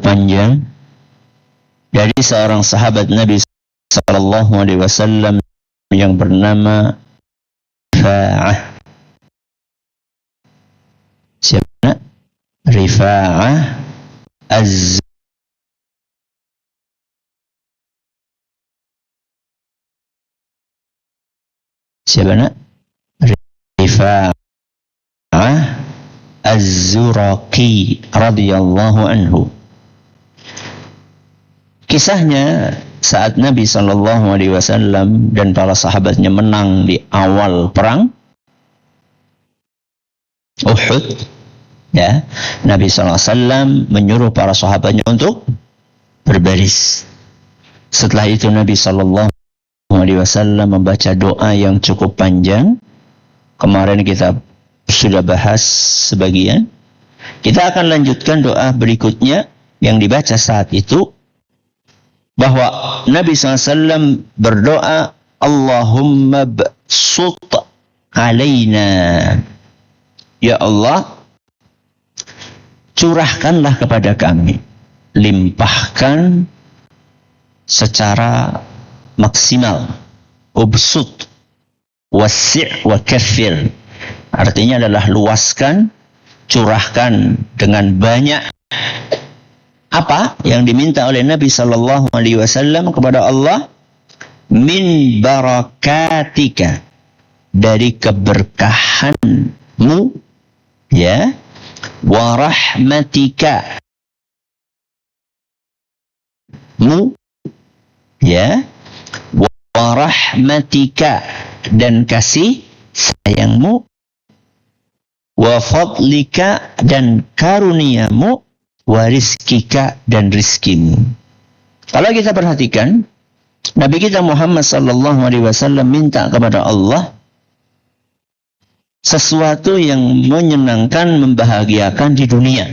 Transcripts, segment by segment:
panjang dari seorang sahabat Nabi sallallahu alaihi wasallam yang bernama Rifa'ah. Siapa? Rifa'ah siapa? Rifa'ah Az-Zuraqi radhiyallahu anhu. Kisahnya saat Nabi sallallahu alaihi wasallam dan para sahabatnya menang di awal perang Uhud, ya, Nabi sallallahu alaihi wasallam menyuruh para sahabatnya untuk berbaris. Setelah itu Nabi sallallahu alaihi wasallam membaca doa yang cukup panjang. Kemarin kita sudah bahas sebagian. Kita akan lanjutkan doa berikutnya yang dibaca saat itu, bahwa Nabi SAW berdoa, Allahumma bsut alaina. Ya Allah, curahkanlah kepada kami, limpahkan secara maksimal. Ubsut wasi' wa kathir, artinya adalah luaskan, curahkan dengan banyak. Apa yang diminta oleh Nabi sallallahu alaihi wasallam kepada Allah? Min barakatika, dari keberkahanmu, ya, wa rahmatika, ya, wa rahmatika, dan kasih sayangmu, wa fadlika, dan karuniamu, wa rizkika, dan rizkimu. Kalau kita perhatikan, Nabi kita Muhammad sallallahu alaihi wasallam minta kepada Allah sesuatu yang menyenangkan, membahagiakan di dunia.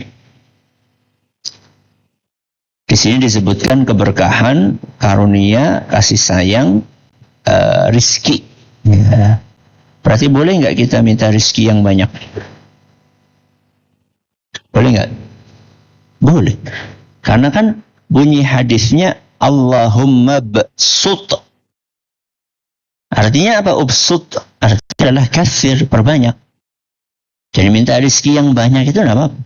Di sini disebutkan keberkahan, karunia, kasih sayang, rizki. Ya. Berarti boleh nggak kita minta rizki yang banyak? Boleh nggak? Boleh. Karena kan bunyi hadisnya Allahumma bsut. Artinya apa? Ubsut artinya adalah kathir, perbanyak. Jadi minta rizki yang banyak itu tidak apa-apa.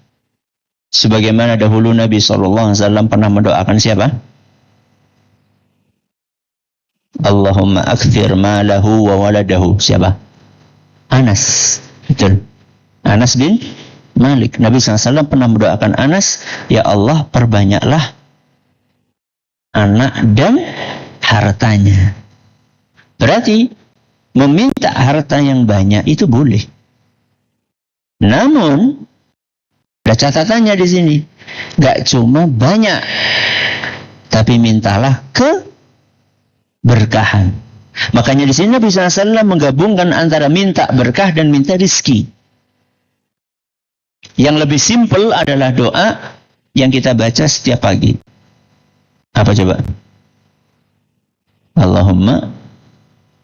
Sebagaimana dahulu Nabi SAW pernah mendoakan siapa? Allahumma akthir malahu wa waladahu. Siapa? Anas. Betul. Anas bin Malik. Nabi SAW pernah mendoakan Anas, ya Allah, perbanyaklah anak dan hartanya. Berarti meminta harta yang banyak itu boleh. Namun ada catatannya di sini. Gak cuma banyak, tapi mintalah keberkahan. Makanya di sini Nabi SAW menggabungkan antara minta berkah dan minta rizki. Yang lebih simpel adalah doa yang kita baca setiap pagi. Apa coba? Allahumma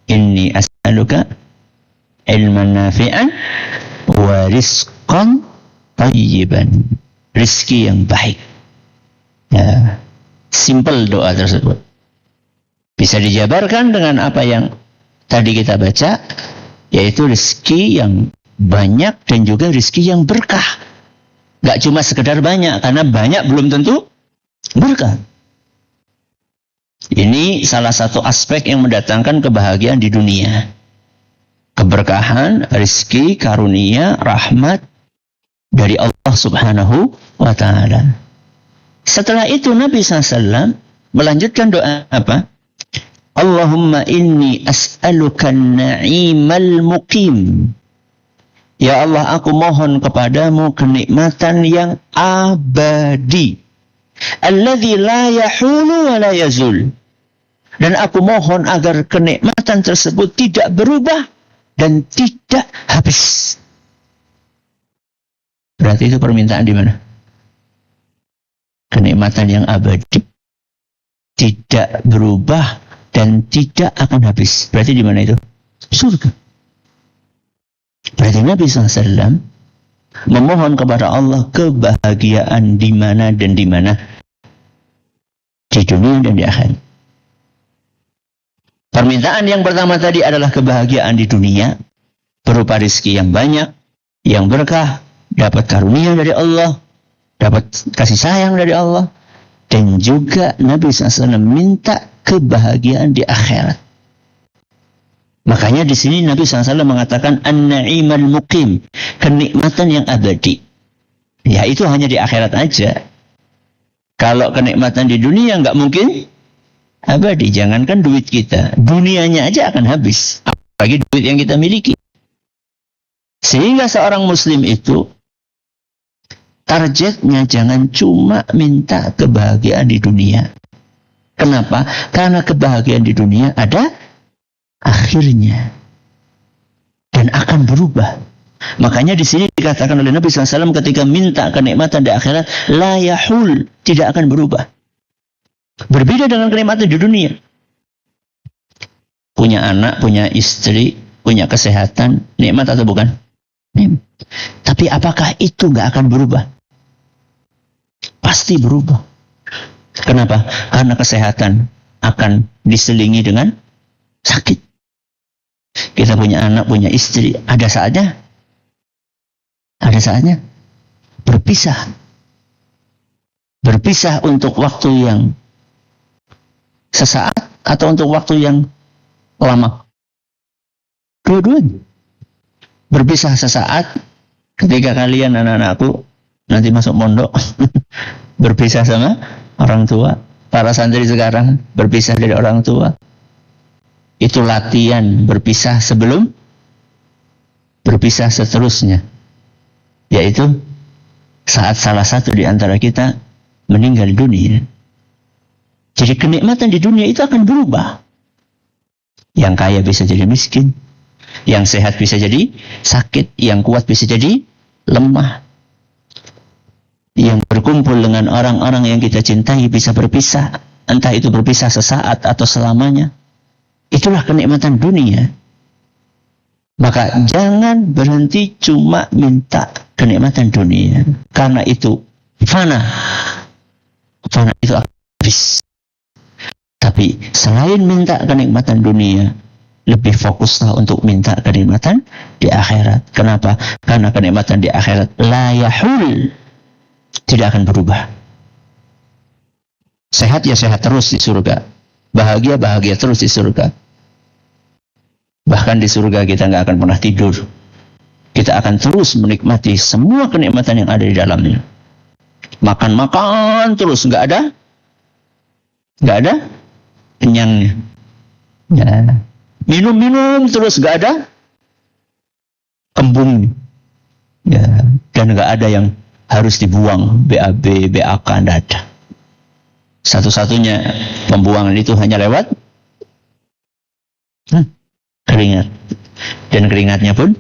inni as'aluka ilman nafi'an wa rizqan tayyiban. Rizki yang baik. Ya, simpel doa tersebut. Bisa dijabarkan dengan apa yang tadi kita baca, yaitu rizki yang banyak dan juga rizki yang berkah. Gak cuma sekedar banyak, karena banyak belum tentu berkah. Ini salah satu aspek yang mendatangkan kebahagiaan di dunia. Keberkahan, rizki, karunia, rahmat dari Allah Subhanahu wa ta'ala. Setelah itu Nabi SAW melanjutkan doa apa? Allahumma inni as'aluka na'imal muqim. Ya Allah, aku mohon kepadamu kenikmatan yang abadi. Alladzi la yahulu wa la yazul. Dan aku mohon agar kenikmatan tersebut tidak berubah dan tidak habis. Berarti itu permintaan di mana? Kenikmatan yang abadi, tidak berubah dan tidak akan habis. Berarti di mana itu? Surga. Berarti Nabi SAW memohon kepada Allah kebahagiaan di mana dan di mana? di dunia dan di akhirat. Permintaan yang pertama tadi adalah kebahagiaan di dunia, berupa rezeki yang banyak, yang berkah, dapat karunia dari Allah, dapat kasih sayang dari Allah, dan juga Nabi SAW minta kebahagiaan di akhirat. Makanya di sini Nabi SAW mengatakan an-na'imal muqim, kenikmatan yang abadi. Ya itu hanya di akhirat aja. Kalau kenikmatan di dunia nggak mungkin abadi. Jangankan duit kita, dunianya aja akan habis. Apalagi duit yang kita miliki. Sehingga seorang muslim itu targetnya jangan cuma minta kebahagiaan di dunia. Kenapa? Karena kebahagiaan di dunia ada akhirnya dan akan berubah. Makanya di sini dikatakan oleh Nabi SAW ketika minta kenikmatan di akhirat, la yahul, tidak akan berubah. Berbeda dengan kenikmatan di dunia. Punya anak, punya istri, punya kesehatan, nikmat atau bukan? Tapi apakah itu nggak akan berubah? Pasti berubah. Kenapa? Karena kesehatan akan diselingi dengan sakit. Kita punya anak, punya istri, ada saatnya berpisah. Berpisah untuk waktu yang sesaat atau untuk waktu yang lama. Dua-duanya. Berpisah sesaat ketika kalian anak-anakku nanti masuk pondok berpisah sama orang tua. Para santri sekarang berpisah dari orang tua. Itu latihan berpisah sebelum berpisah seterusnya. Yaitu saat salah satu di antara kita meninggal dunia. Jadi kenikmatan di dunia itu akan berubah. Yang kaya bisa jadi miskin. Yang sehat bisa jadi sakit. Yang kuat bisa jadi lemah. Yang berkumpul dengan orang-orang yang kita cintai bisa berpisah. Entah itu berpisah sesaat atau selamanya. Itulah kenikmatan dunia. Maka jangan berhenti cuma minta kenikmatan dunia. Karena itu fana. Fana itu akan habis. Tapi selain minta kenikmatan dunia, lebih fokuslah untuk minta kenikmatan di akhirat. Kenapa? Karena kenikmatan di akhirat la yahul, tidak akan berubah. Sehat ya sehat terus di surga. Bahagia bahagia terus di surga. Bahkan di surga kita nggak akan pernah tidur. Kita akan terus menikmati semua kenikmatan yang ada di dalamnya. Makan-makan terus, nggak ada kenyangnya. Ya. Minum-minum terus, nggak ada kembung. Ya. Dan nggak ada yang harus dibuang, BAB, BAK, nggak ada. Satu-satunya pembuangan itu hanya lewat keringat. Dan keringatnya pun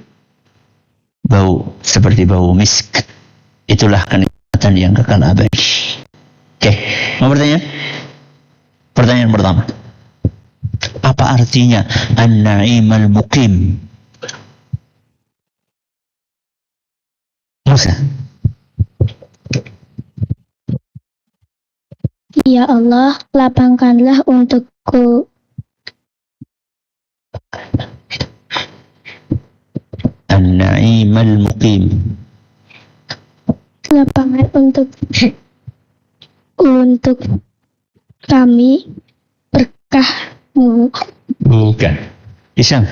bau seperti bau misk. Itulah kenikmatan yang kekal abadi. Oke, mau bertanya? Pertanyaan pertama. Apa artinya an-na'imal muqim? Musa. Ya Allah, lapangkanlah untukku an-na'imal muqim. lapangan untuk kami berkahmu. Bukan. Isam.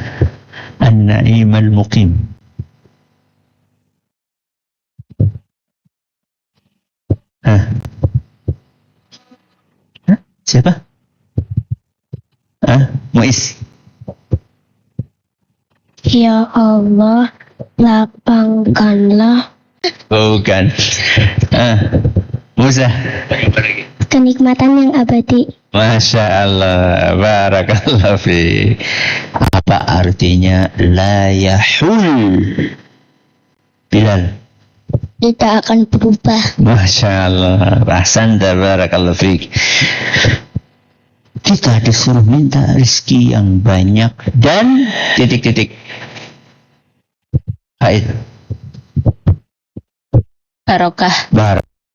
An-na'imal muqim. Hah? Siapa? Muiz. Ya Allah, lapangkanlah Bukan. Musa. kenikmatan yang abadi. Masya Allah. Barakallahu fi. Apa artinya la yahul? Bilal. Tidak akan berubah. Masya Allah. Ahsanta, barakallahu fi. Kita disuruh minta rezeki yang banyak dan titik-titik. Haid. Barokah.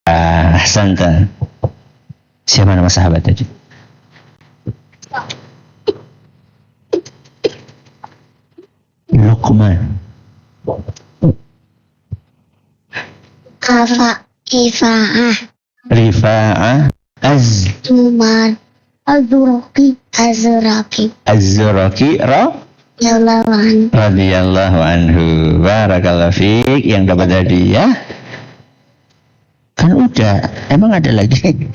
Ahsanta. Siapa nama sahabat tadi? Luqman. Ifa'ah. Rifa'ah. Umar. Azuraki. Az-Zuraki radhiyallahu anhu. Barakallahu fiik. Yang dapat hadiah. Kan udah. Emang ada lagi?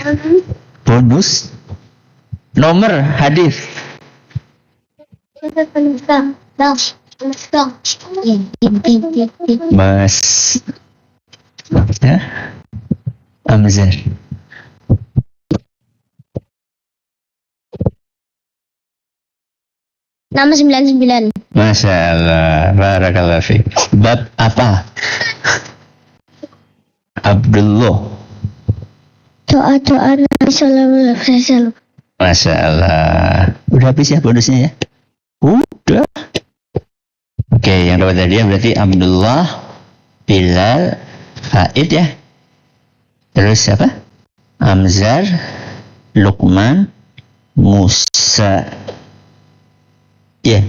Bonus. Nomor hadis. Mas ya, Amzar. Nama 99. Masya Allah, barakallahu fiik. Bab apa? Abdullah. Doa-doa Nabi Sallallahu Alaihi Wasallam. Masya Allah. Udah habis ya bonusnya ya? Udah. Oke, yang dapat hadiah berarti Abdullah, Bilal, Faid ya. Terus siapa? Amzar, Luqman, Musa. Ya,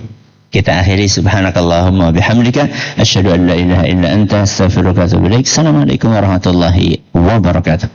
kita akhiri subhanakallahumma bihamdika asyhadu an la ilaha illa anta astaghfiruka wa atubu ilaik. Assalamualaikum warahmatullahi wabarakatuh.